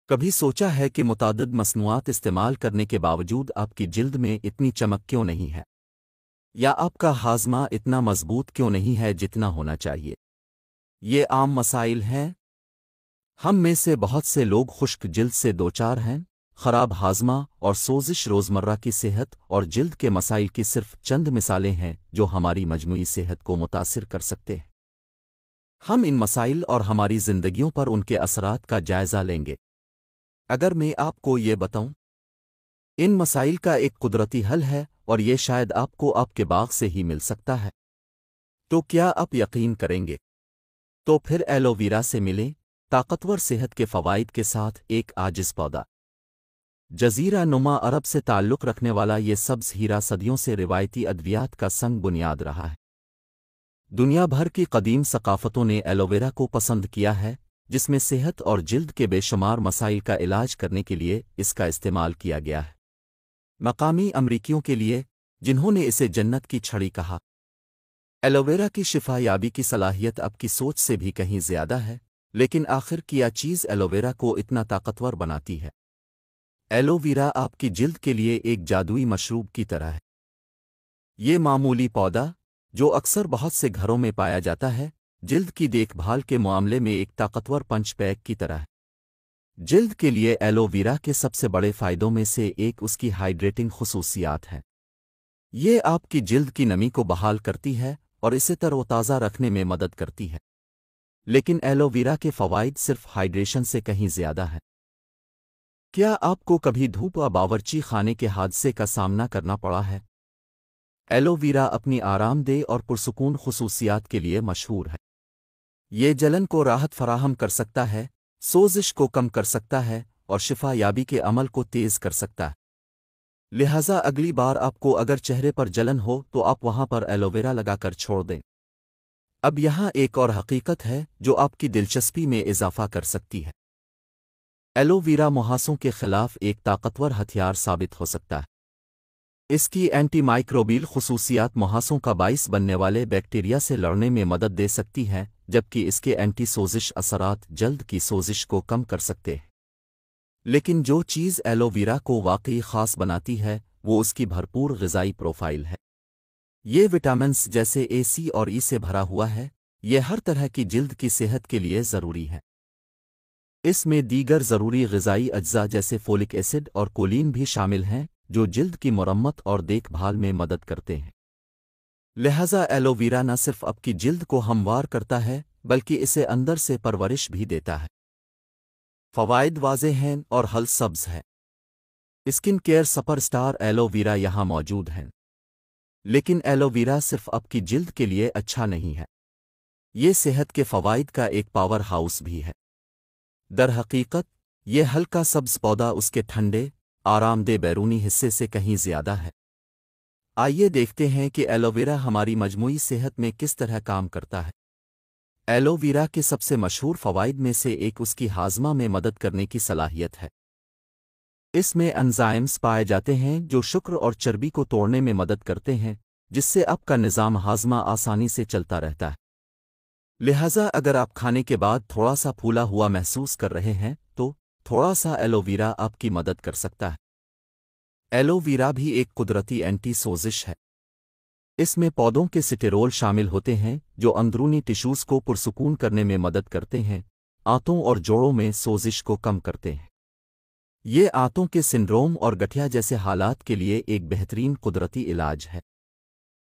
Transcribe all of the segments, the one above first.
کبھی سوچا ہے کہ متعدد مصنوعات استعمال کرنے کے باوجود آپ کی جلد میں اتنی چمک کیوں نہیں ہے؟ یا آپ کا ہاضمہ اتنا مضبوط کیوں نہیں ہے جتنا ہونا چاہیے؟ یہ عام مسائل ہیں۔ ہم میں سے بہت سے لوگ خشک جلد سے دوچار ہیں۔ خراب ہاضمہ اور سوزش روزمرہ کی صحت اور جلد کے مسائل کی صرف چند مثالیں ہیں جو ہماری مجموعی صحت کو متاثر کر سکتے ہیں۔ ہم ان مسائل اور ہماری زندگیوں پر ان کے اثرات کا جائزہ لیں گے۔ اگر میں آپ کو یہ بتاؤں، ان مسائل کا ایک قدرتی حل ہے اور یہ شاید آپ کو آپ کے باغ سے ہی مل سکتا ہے، تو کیا آپ یقین کریں گے؟ تو پھر ایلو ویرا سے ملیں، طاقتور صحت کے فوائد کے ساتھ ایک عاجز پودا۔ جزیرہ نما عرب سے تعلق رکھنے والا یہ سبز ہیرا صدیوں سے روایتی ادویات کا سنگ بنیاد رہا ہے۔ دنیا بھر کی قدیم ثقافتوں نے ایلوویرا کو پسند کیا ہے، جس میں صحت اور جلد کے بے شمار مسائل کا علاج کرنے کے لیے اس کا استعمال کیا گیا ہے۔ مقامی امریکیوں کے لیے، جنہوں نے اسے جنت کی چھڑی کہا، ایلوویرا کی شفا یابی کی صلاحیت اب کی سوچ سے بھی کہیں زیادہ ہے، لیکن آخر کیا چیز ایلوویرا کو اتنا طاقتور بناتی ہے؟ ایلو ویرا آپ کی جلد کے لیے ایک جادوئی مشروب کی طرح ہے۔ یہ معمولی پودا، جو اکثر بہت سے گھروں میں پایا جاتا ہے، جلد کی دیکھ بھال کے معاملے میں ایک طاقتور پنچ پیک کی طرح ہے۔ جلد کے لیے ایلو ویرا کے سب سے بڑے فائدوں میں سے ایک اس کی ہائیڈریٹنگ خصوصیات ہیں۔ یہ آپ کی جلد کی نمی کو بحال کرتی ہے اور اسے تر و تازہ رکھنے میں مدد کرتی ہے۔ لیکن ایلو ویرا کے فوائد صرف ہائیڈریشن سے کہیں زیادہ ہیں۔ کیا آپ کو کبھی دھوپ یا باورچی خانے کے حادثے کا سامنا کرنا پڑا ہے؟ ایلو ویرا اپنی آرام دہ اور پرسکون خصوصیات کے لیے مشہور ہے۔ یہ جلن کو راحت فراہم کر سکتا ہے، سوزش کو کم کر سکتا ہے اور شفا یابی کے عمل کو تیز کر سکتا ہے۔ لہٰذا اگلی بار آپ کو اگر چہرے پر جلن ہو تو آپ وہاں پر ایلوویرا لگا کر چھوڑ دیں۔ اب یہاں ایک اور حقیقت ہے جو آپ کی دلچسپی میں اضافہ کر سکتی ہے۔ ایلو ویرا مہاسوں کے خلاف ایک طاقتور ہتھیار ثابت ہو سکتا ہے۔ اس کی اینٹی مائکروبیل خصوصیات مہاسوں کا باعث بننے والے بیکٹیریا سے لڑنے میں مدد دے سکتی ہیں، جبکہ اس کے اینٹی سوزش اثرات جلد کی سوزش کو کم کر سکتے ہیں۔ لیکن جو چیز ایلو ویرا کو واقعی خاص بناتی ہے وہ اس کی بھرپور غذائی پروفائل ہے۔ یہ وٹامنز جیسے اے، سی اور ای سے بھرا ہوا ہے، یہ ہر طرح کی جلد کی صحت کے لیے ضروری ہے۔ اس میں دیگر ضروری غذائی اجزاء جیسے فولک ایسڈ اور کولین بھی شامل ہیں، جو جلد کی مرمت اور دیکھ بھال میں مدد کرتے ہیں۔ لہٰذا ایلو ویرا نہ صرف آپ کی جلد کو ہموار کرتا ہے بلکہ اسے اندر سے پرورش بھی دیتا ہے۔ فوائد واضح ہیں اور حل سبز ہے۔ Skin care super star aloe vera یہاں موجود ہیں۔ لیکن ایلو ویرا صرف آپ کی جلد کے لیے اچھا نہیں ہے، یہ صحت کے فوائد کا ایک پاور ہاؤس بھی ہے۔ در حقیقت، یہ ہلکا سبز پودا اس کے ٹھنڈے، آرام دہ بیرونی حصے سے کہیں زیادہ ہے۔ آئیے دیکھتے ہیں کہ ایلو ویرا ہماری مجموعی صحت میں کس طرح کام کرتا ہے۔ ایلو ویرا کے سب سے مشہور فوائد میں سے ایک اس کی ہاضمہ میں مدد کرنے کی صلاحیت ہے۔ اس میں انزائمز پائے جاتے ہیں جو شکر اور چربی کو توڑنے میں مدد کرتے ہیں، جس سے آپ کا نظام ہاضمہ آسانی سے چلتا رہتا ہے۔ لہٰذا اگر آپ کھانے کے بعد تھوڑا سا پھولا ہوا محسوس کر رہے ہیں تو تھوڑا سا ایلو ویرا آپ کی مدد کر سکتا ہے۔ ایلو ویرا بھی ایک قدرتی اینٹی سوزش ہے۔ اس میں پودوں کے سٹیرول شامل ہوتے ہیں جو اندرونی ٹشوز کو پرسکون کرنے میں مدد کرتے ہیں، آنتوں اور جوڑوں میں سوزش کو کم کرتے ہیں۔ یہ آنتوں کے سنڈروم اور گٹھیا جیسے حالات کے لیے ایک بہترین قدرتی علاج ہے۔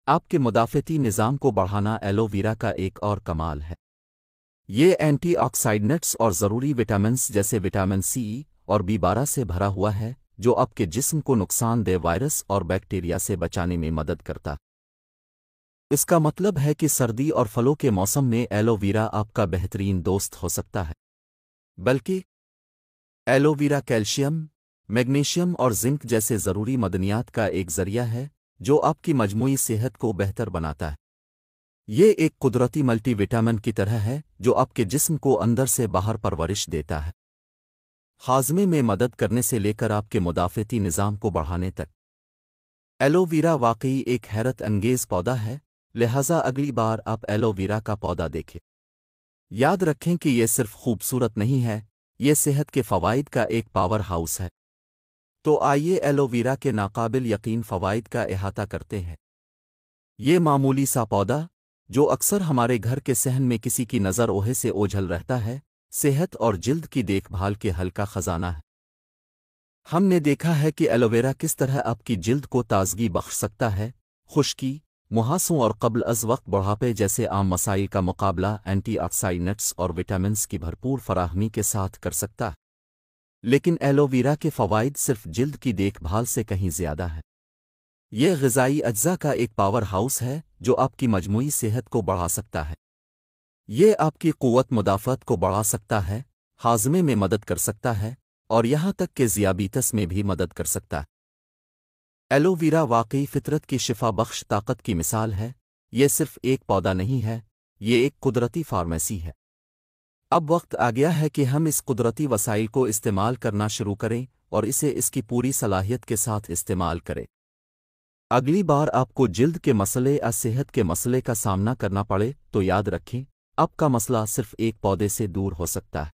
آپ کے مدافعتی نظام کو بڑھانا ایلو ویرا کا ایک اور کمال ہے۔ یہ اینٹی آکسائڈنٹس اور ضروری وٹامنز جیسے وٹامن سی اور B12 سے بھرا ہوا ہے، جو آپ کے جسم کو نقصان دہ وائرس اور بیکٹیریا سے بچانے میں مدد کرتا۔ اس کا مطلب ہے کہ سردی اور فلو کے موسم میں ایلو ویرا آپ کا بہترین دوست ہو سکتا ہے۔ بلکہ ایلو ویرا کیلشیم، میگنیشیم اور زنک جیسے ضروری معدنیات کا ایک ذریعہ ہے جو آپ کی مجموعی صحت کو بہتر بناتا ہے۔ یہ ایک قدرتی ملٹی وٹامن کی طرح ہے جو آپ کے جسم کو اندر سے باہر پرورش دیتا ہے، ہاضمے میں مدد کرنے سے لے کر آپ کے مدافعتی نظام کو بڑھانے تک۔ ایلو ویرا واقعی ایک حیرت انگیز پودا ہے، لہٰذا اگلی بار آپ ایلو ویرا کا پودا دیکھیں، یاد رکھیں کہ یہ صرف خوبصورت نہیں ہے، یہ صحت کے فوائد کا ایک پاور ہاؤس ہے۔ تو آئیے ایلو ویرا کے ناقابل یقین فوائد کا احاطہ کرتے ہیں۔ یہ معمولی سا پودا، جو اکثر ہمارے گھر کے صحن میں کسی کی نظر اوہے سے اوجھل رہتا ہے، صحت اور جلد کی دیکھ بھال کے حل کا خزانہ ہے۔ ہم نے دیکھا ہے کہ ایلوویرا کس طرح آپ کی جلد کو تازگی بخش سکتا ہے، خشکی، مہاسوں اور قبل از وقت بڑھاپے جیسے عام مسائل کا مقابلہ اینٹی آکسائڈنٹس اور وٹامنز کی بھرپور فراہمی کے ساتھ کر سکتا ہے۔ لیکن ایلوویرا کے فوائد صرف جلد کی دیکھ بھال سے کہیں زیادہ ہے۔ یہ غذائی اجزاء کا ایک پاور ہاؤس ہے جو آپ کی مجموعی صحت کو بڑھا سکتا ہے۔ یہ آپ کی قوت مدافعت کو بڑھا سکتا ہے، ہاضمے میں مدد کر سکتا ہے، اور یہاں تک کہ ذیابیطس میں بھی مدد کر سکتا ہے۔ ایلو ویرا واقعی فطرت کی شفا بخش طاقت کی مثال ہے۔ یہ صرف ایک پودا نہیں ہے، یہ ایک قدرتی فارمیسی ہے۔ اب وقت آ گیا ہے کہ ہم اس قدرتی وسائل کو استعمال کرنا شروع کریں اور اسے اس کی پوری صلاحیت کے ساتھ استعمال کریں۔ اگلی بار آپ کو جلد کے مسئلے یا صحت کے مسئلے کا سامنا کرنا پڑے تو یاد رکھیں، آپ کا مسئلہ صرف ایک پودے سے دور ہو سکتا ہے۔